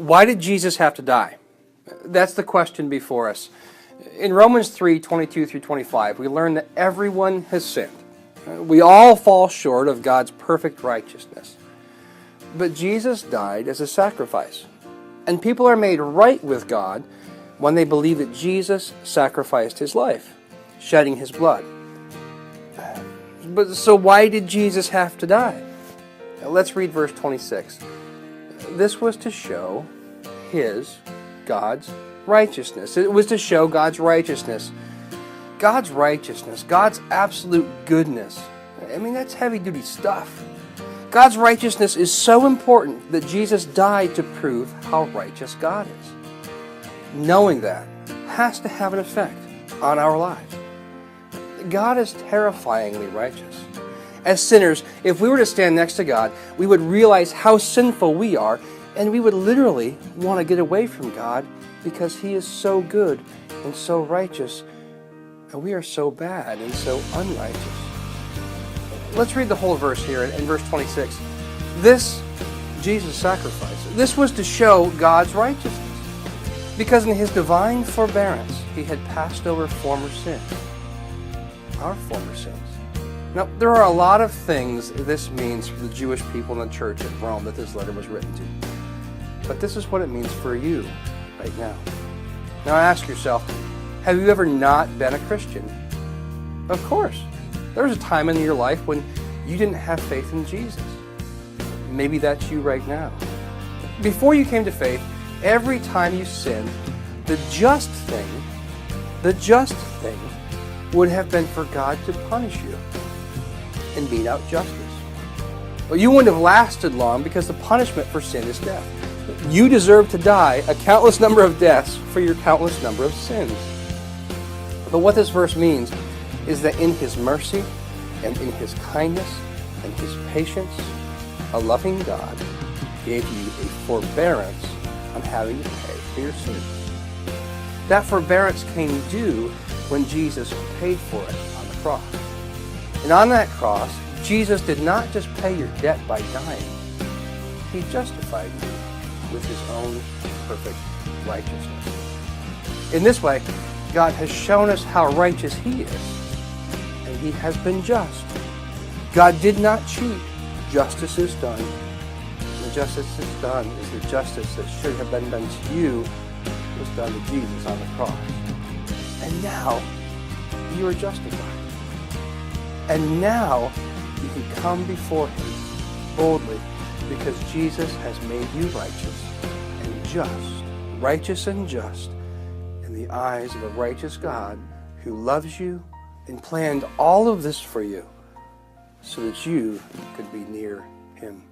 Why did Jesus have to die? That's the question before us. In Romans 3:22 through 25, we learn that everyone has sinned. We all fall short of God's perfect righteousness. But Jesus died as a sacrifice. And people are made right with God when they believe that Jesus sacrificed his life, shedding his blood. But so why did Jesus have to die? Let's read verse 26. This was to show God's righteousness. It was to show God's righteousness. God's righteousness, God's absolute goodness. I mean, that's heavy-duty stuff. God's righteousness is so important that Jesus died to prove how righteous God is. Knowing that has to have an effect on our lives. God is terrifyingly righteous. As sinners, if we were to stand next to God, we would realize how sinful we are, and we would literally want to get away from God because he is so good and so righteous, and we are so bad and so unrighteous. Let's read the whole verse here in verse 26. This, Jesus' sacrifice, this was to show God's righteousness, because in his divine forbearance, he had passed over former sins, our former sins. Now, there are a lot of things this means for the Jewish people in the church at Rome that this letter was written to. But this is what it means for you right now. Now ask yourself, have you ever not been a Christian? Of course. There was a time in your life when you didn't have faith in Jesus. Maybe that's you right now. Before you came to faith, every time you sinned, the just thing would have been for God to punish you and mete out justice. Well, you wouldn't have lasted long because the punishment for sin is death. You deserve to die a countless number of deaths for your countless number of sins. But what this verse means is that in his mercy and in his kindness and his patience, a loving God gave you a forbearance on having to pay for your sins. That forbearance came due when Jesus paid for it on the cross. And on that cross, Jesus did not just pay your debt by dying. He justified you with his own perfect righteousness. In this way, God has shown us how righteous he is, and he has been just. God did not cheat. Justice is done. The justice is done is the justice that should have been done to you was done to Jesus on the cross. And now, you are justified. And now, you can come before him boldly because Jesus has made you righteous and just in the eyes of a righteous God who loves you and planned all of this for you so that you could be near him.